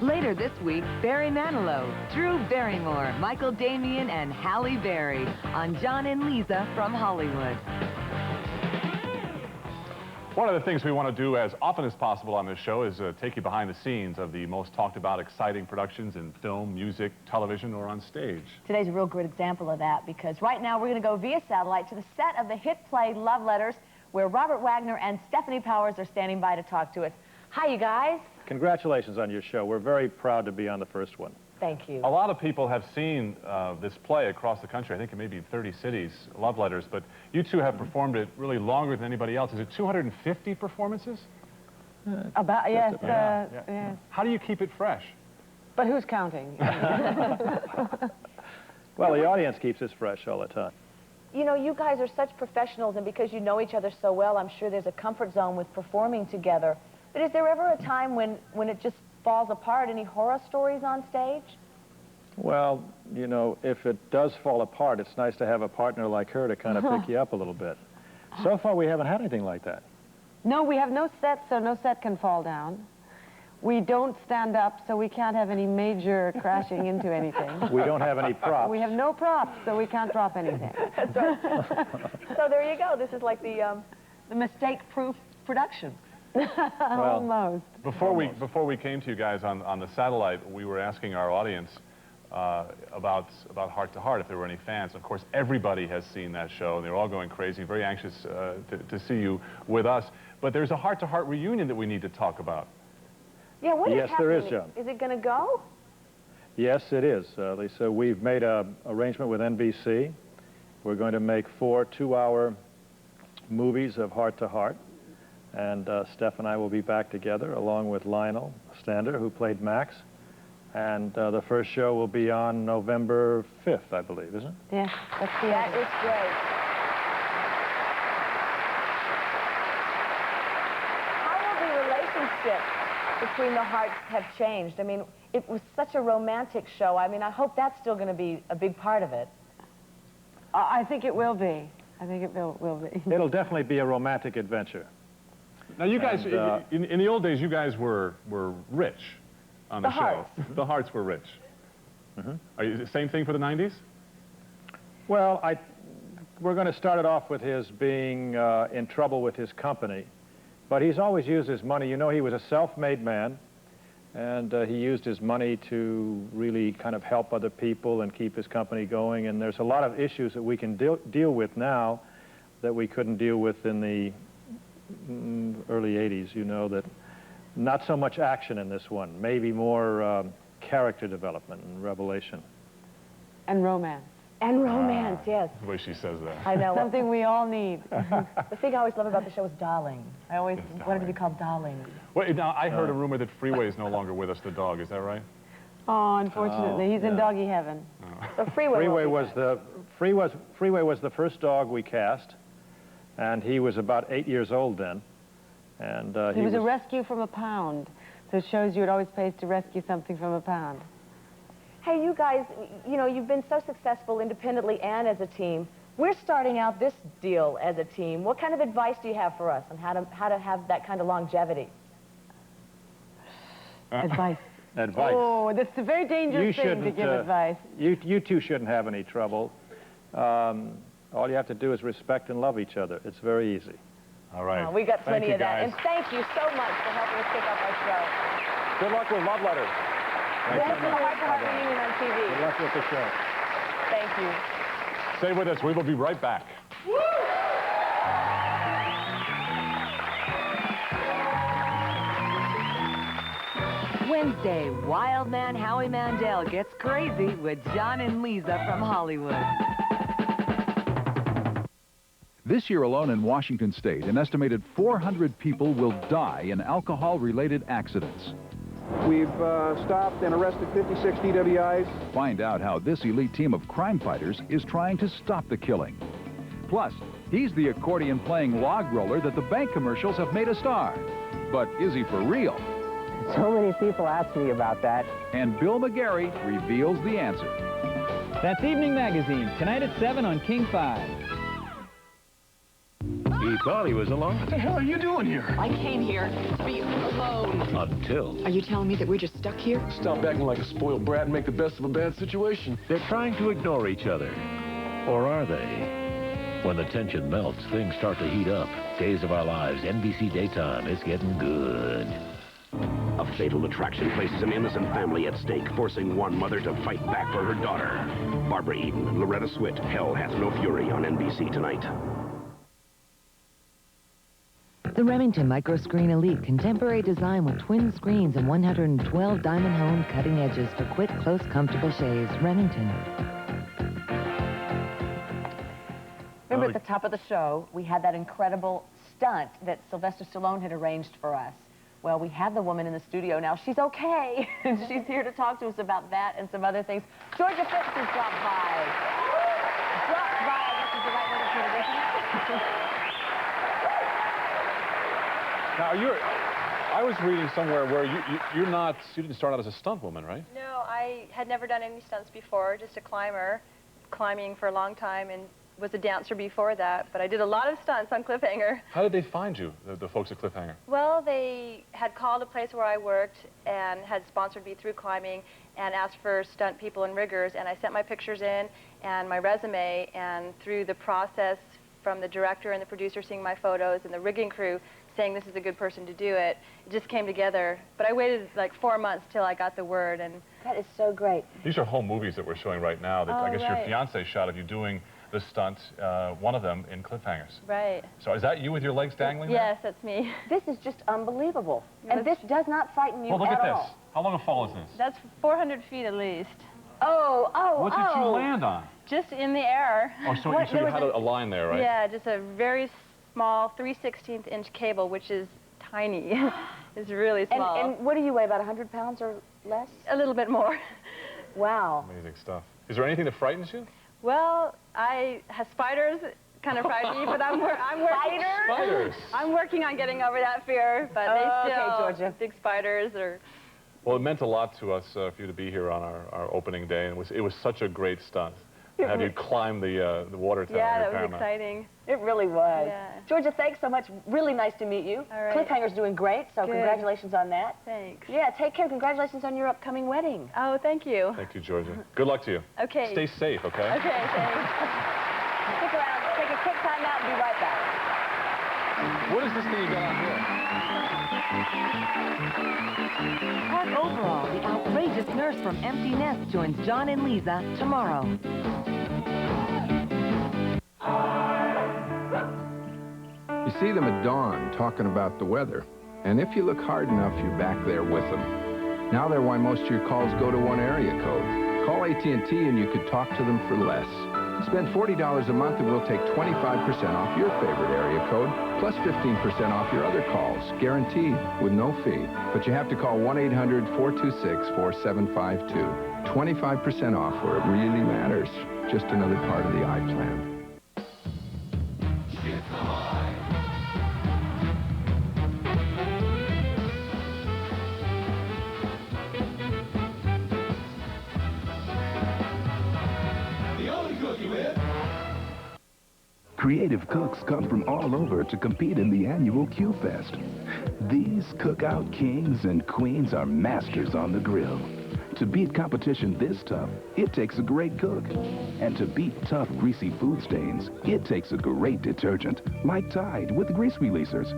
Later this week, Barry Manilow, Drew Barrymore, Michael Damian, and Halle Berry on John and Leeza from Hollywood. One of the things we want to do as often as possible on this show is take you behind the scenes of the most talked about exciting productions in film, music, television, or on stage. Today's a real good example of that, because right now we're going to go via satellite to the set of the hit play Love Letters, where Robert Wagner and Stephanie Powers are standing by to talk to us. Hi, you guys. Congratulations on your show. We're very proud to be on the first one. Thank you. A lot of people have seen this play across the country. I think it may be in 30 cities, Love Letters, but you two have performed it really longer than anybody else. Is it 250 performances? Yes, yes. How do you keep it fresh? But who's counting? Well, the audience keeps us fresh all the time. You know, you guys are such professionals, and because you know each other so well, I'm sure there's a comfort zone with performing together. But is there ever a time when it just falls apart? Any horror stories on stage? Well, you know, if it does fall apart, it's nice to have a partner like her to kind of pick you up a little bit. So far, we haven't had anything like that. No, we have no set, so no set can fall down. We don't stand up, so we can't have any major crashing into anything. We don't have any props. We have no props, so we can't drop anything. That's right. So there you go. This is like the mistake-proof production. Almost. Before we came to you guys on the satellite, we were asking our audience about Heart to Heart if there were any fans. Of course, everybody has seen that show, and they're all going crazy, very anxious to see you with us. But there's a Heart to Heart reunion that we need to talk about. Yeah, what is yes, happening? there is, John. Is it going to go? Yes, it is, Lisa. We've made an arrangement with NBC. We're going to make 4 2-hour movies of Heart to Heart. And Steph and I will be back together, along with Lionel Stander, who played Max. And the first show will be on November 5th, I believe, isn't it? Yeah, that is great. How will the relationship between the hearts have changed? I mean, it was such a romantic show. I mean, I hope that's still going to be a big part of it. I think it will be. I think it will be. It'll definitely be a romantic adventure. Now, you guys, in the old days, you guys were rich on the show. The Hearts were rich. Are you the same thing for the 90s? Well, we're going to start it off with his being in trouble with his company. But he's always used his money. You know, he was a self-made man, and he used his money to really kind of help other people and keep his company going. And there's a lot of issues that we can deal with now that we couldn't deal with in the early 80s, you know, that not so much action in this one, maybe more character development and revelation. And romance. And romance, yes. The way she says that. I know. Something we all need. The thing I always love about the show is Darling. I always wanted to be called Darling. Wait, now, I heard a rumor that Freeway is no longer with us, the dog. Is that right? Oh, unfortunately, he's in doggy heaven. So Freeway was the first dog we cast, and he was about 8 years old then. And he was a rescue from a pound, so it shows you it always pays to rescue something from a pound. Hey, you guys, you know, you've been so successful independently and as a team. We're starting out this deal as a team. What kind of advice do you have for us on how to have that kind of longevity? Advice. Advice. Oh, that's a very dangerous thing to give advice. You two shouldn't have any trouble. All you have to do is respect and love each other. It's very easy. All right. We got plenty of that. Guys. And thank you so much for helping us kick off our show. Good luck with Love Letters. Welcome to the Heart to Heart reunion on TV. Good luck with the show. Thank you. Stay with us. We will be right back. Wednesday, Wild Man Howie Mandel gets crazy with John and Leeza from Hollywood. This year alone in Washington State, an estimated 400 people will die in alcohol-related accidents. We've stopped and arrested 56 DWIs. Find out how this elite team of crime fighters is trying to stop the killing. Plus, he's the accordion-playing log roller that the bank commercials have made a star. But is he for real? So many people ask me about that. And Bill McGarry reveals the answer. That's Evening Magazine, tonight at 7 on King 5. He thought he was alone. What the hell are you doing here? I came here to be alone. Until... Are you telling me that we're just stuck here? Stop acting like a spoiled brat and make the best of a bad situation. They're trying to ignore each other. Or are they? When the tension melts, things start to heat up. Days of Our Lives, NBC Daytime. It's getting good. A fatal attraction places an innocent family at stake, forcing one mother to fight back for her daughter. Barbara Eden, Loretta Swit, Hell Hath No Fury on NBC tonight. The Remington Microscreen Elite Contemporary design with twin screens and 112 diamond-honed cutting edges for quick, close, comfortable shaves. Remington. Remember at the top of the show, we had that incredible stunt that Sylvester Stallone had arranged for us. Well, we have the woman in the studio now. She's okay. And she's here to talk to us about that and some other things. Georgia Phipps has dropped by. Dropped by, I guess is the right way to put it, isn't it? Now, I was reading somewhere where you didn't start out as a stunt woman, right? No, I had never done any stunts before, just a climber, climbing for a long time, and was a dancer before that, but I did a lot of stunts on Cliffhanger. How did they find you, the folks at Cliffhanger? Well, they had called a place where I worked and had sponsored me through climbing and asked for stunt people and riggers, and I sent my pictures in and my resume, and through the process from the director and the producer seeing my photos and the rigging crew saying this is a good person to do it, it just came together. But I waited like 4 months till I got the word. And that is so great. These are home movies that we're showing right now that I guess your fiance shot of you doing the stunt, one of them in Cliffhangers. Right. So is that you with your legs dangling Yes, that's me. This is just unbelievable. And this does not frighten you well, look at at this. all. How long a fall is this? That's 400 feet at least. What did you land on? Just in the air. Oh, so you had a line there, right? Yeah, just a very small 3/16 inch cable, which is tiny. It's really small. And what do you weigh, about 100 pounds or less? A little bit more. Wow. Amazing stuff. Is there anything that frightens you? Well, spiders kind of frighten me, but I'm working. Spiders? I'm working on getting over that fear, but they still, okay, Georgia. Big spiders are. Well, it meant a lot to us for you to be here on our opening day, and it was such a great stunt. To have you climb the water tower. Yeah, that was exciting. It really was. Yeah. Georgia, thanks so much. Really nice to meet you. All right. Cliffhanger's doing great, so Good. Congratulations on that. Thanks. Yeah, take care. Congratulations on your upcoming wedding. Oh, thank you. Thank you, Georgia. Good luck to you. Okay. Stay safe, okay? Okay, thanks. Stick around. Take a quick time out and be right back. What is this thing you got on here? Park Overall, the outrageous nurse from Empty Nest, joins John and Leeza tomorrow. You see them at dawn talking about the weather, and if you look hard enough, you're back there with them. Now they're why most of your calls go to one area code. Call AT&T and you could talk to them for less. Spend $40 a month and we'll take 25% off your favorite area code, plus 15% off your other calls, guaranteed, with no fee. But you have to call 1-800-426-4752. 25% off where it really matters. Just another part of the iPlan. Creative cooks come from all over to compete in the annual Q-Fest. These cookout kings and queens are masters on the grill. To beat competition this tough, it takes a great cook. And to beat tough, greasy food stains, it takes a great detergent, like Tide with grease releasers.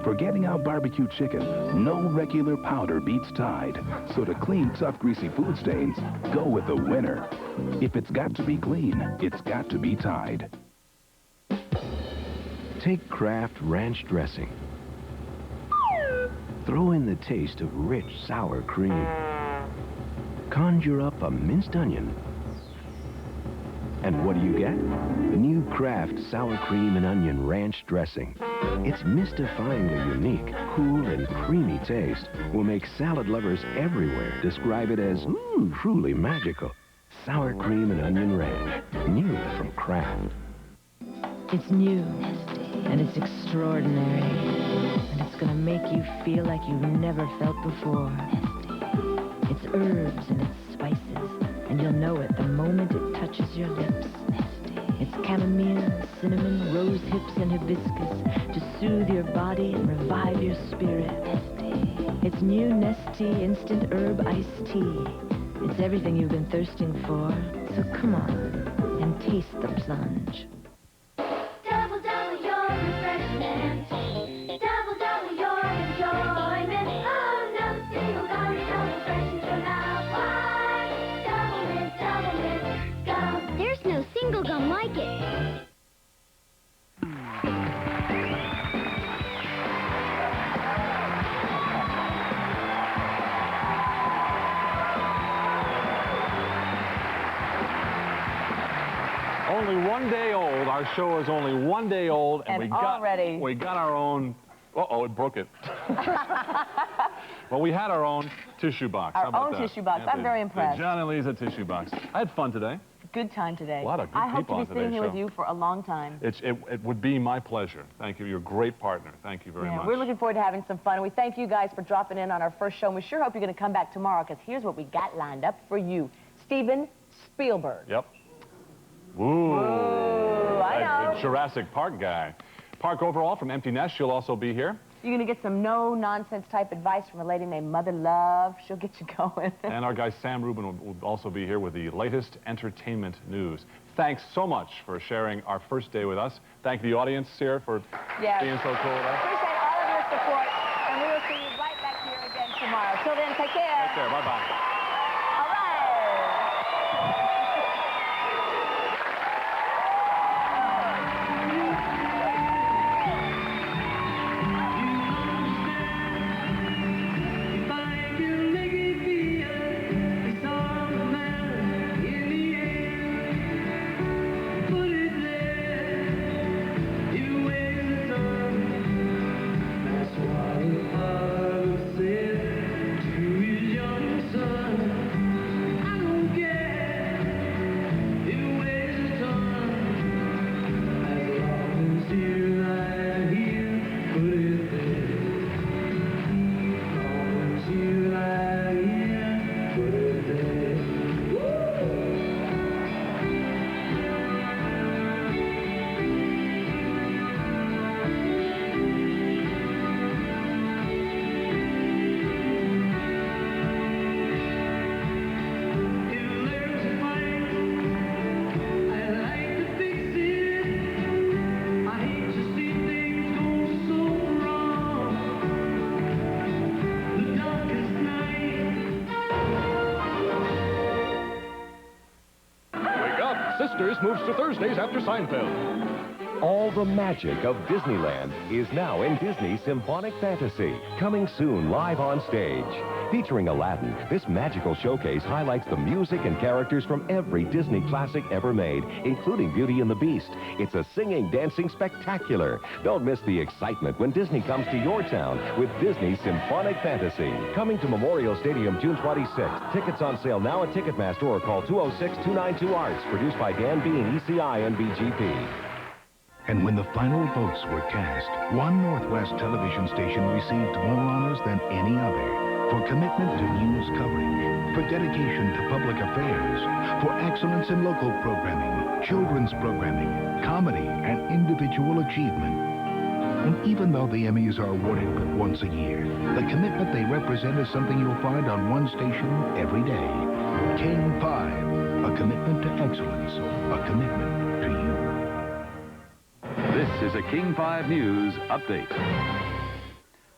For getting out barbecue chicken, no regular powder beats Tide. So to clean tough, greasy food stains, go with the winner. If it's got to be clean, it's got to be Tide. Take Kraft Ranch dressing. Throw in the taste of rich sour cream. Conjure up a minced onion. And what do you get? The new Kraft Sour Cream and Onion Ranch dressing. Its mystifyingly unique, cool, and creamy taste will make salad lovers everywhere describe it as truly magical. Sour Cream and Onion Ranch, new from Kraft. It's new, and it's extraordinary, and it's gonna make you feel like you've never felt before. It's herbs and it's spices, and you'll know it the moment it touches your lips. It's chamomile, cinnamon, rose hips, and hibiscus to soothe your body and revive your spirit. It's new Nestea Instant Herb Iced Tea. It's everything you've been thirsting for, so come on and taste the plunge. There's no single gum like it. Only 1 day old. Our show is only 1 day old, and we got our own Uh-oh, it broke it. Well, we had our own tissue box. How Our about own that? tissue box. Yeah, I'm very impressed. The John and Leeza tissue box. I had fun today. Good time today. A lot of good I hope people to on be sitting today's here with show. you for a long time. It would be my pleasure. Thank you. You're a great partner. Thank you very much. We're looking forward to having some fun. And we thank you guys for dropping in on our first show. And we sure hope you're going to come back tomorrow, because here's what we got lined up for you. Steven Spielberg. Yep. Woo. I know. The Jurassic Park guy. Park overall from Empty Nest. She'll also be here. You're going to get some no-nonsense type advice from a lady named Mother Love. She'll get you going. And our guy Sam Rubin will also be here with the latest entertainment news. Thanks so much for sharing our first day with us. Thank the audience here for being so cool with us. Appreciate all of your support, and we will see you right back here again tomorrow. Till then, take care. Take care. Bye-bye. Sisters moves to Thursdays after Seinfeld. All the magic of Disneyland is now in Disney Symphonic Fantasy, coming soon live on stage. Featuring Aladdin, this magical showcase highlights the music and characters from every Disney classic ever made, including Beauty and the Beast. It's a singing, dancing spectacular. Don't miss the excitement when Disney comes to your town with Disney Symphonic Fantasy. Coming to Memorial Stadium June 26th. Tickets on sale now at Ticketmaster or call 206-292-ARTS. Produced by Dan Bean, ECI, and BGP. And when the final votes were cast, one Northwest television station received more honors than any other. For commitment to news coverage, for dedication to public affairs, for excellence in local programming, children's programming, comedy, and individual achievement. And even though the Emmys are awarded but once a year, the commitment they represent is something you'll find on one station every day. King 5, a commitment to excellence, a commitment to you. This is a King 5 News Update.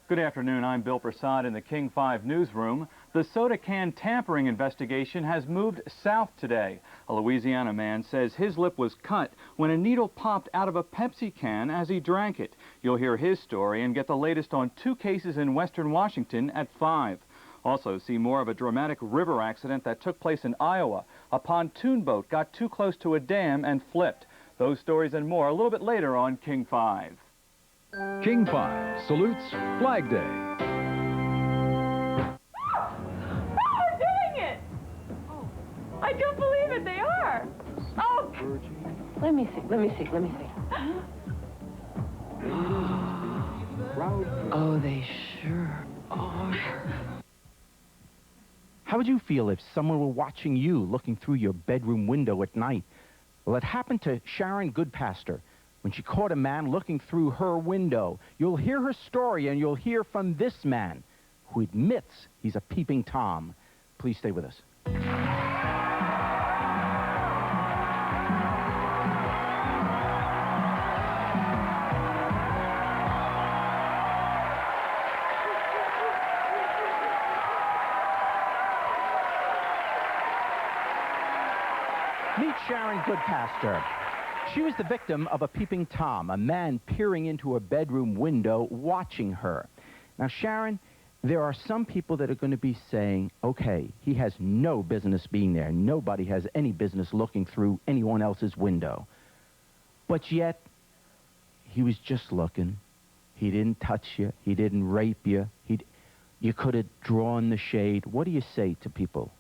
Good afternoon, I'm Bill Prasad in the King 5 newsroom. The soda can tampering investigation has moved south today. A Louisiana man says his lip was cut when a needle popped out of a Pepsi can as he drank it. You'll hear his story and get the latest on 2 cases in western Washington at 5. Also see more of a dramatic river accident that took place in Iowa. A pontoon boat got too close to a dam and flipped. Those stories and more a little bit later on King 5. King 5 salutes Flag Day. They're doing it! Oh, I don't believe it, they are! Oh! Let me see. Oh, they sure are. How would you feel if someone were watching you looking through your bedroom window at night? Well, it happened to Sharon Goodpaster. When she caught a man looking through her window, you'll hear her story, and you'll hear from this man, who admits he's a peeping Tom. Please stay with us. Meet Sharon Goodpaster. She was the victim of a peeping Tom, a man peering into her bedroom window, watching her. Now, Sharon, there are some people that are going to be saying, okay, he has no business being there. Nobody has any business looking through anyone else's window. But yet, he was just looking. He didn't touch you. He didn't rape you. You could have drawn the shade. What do you say to people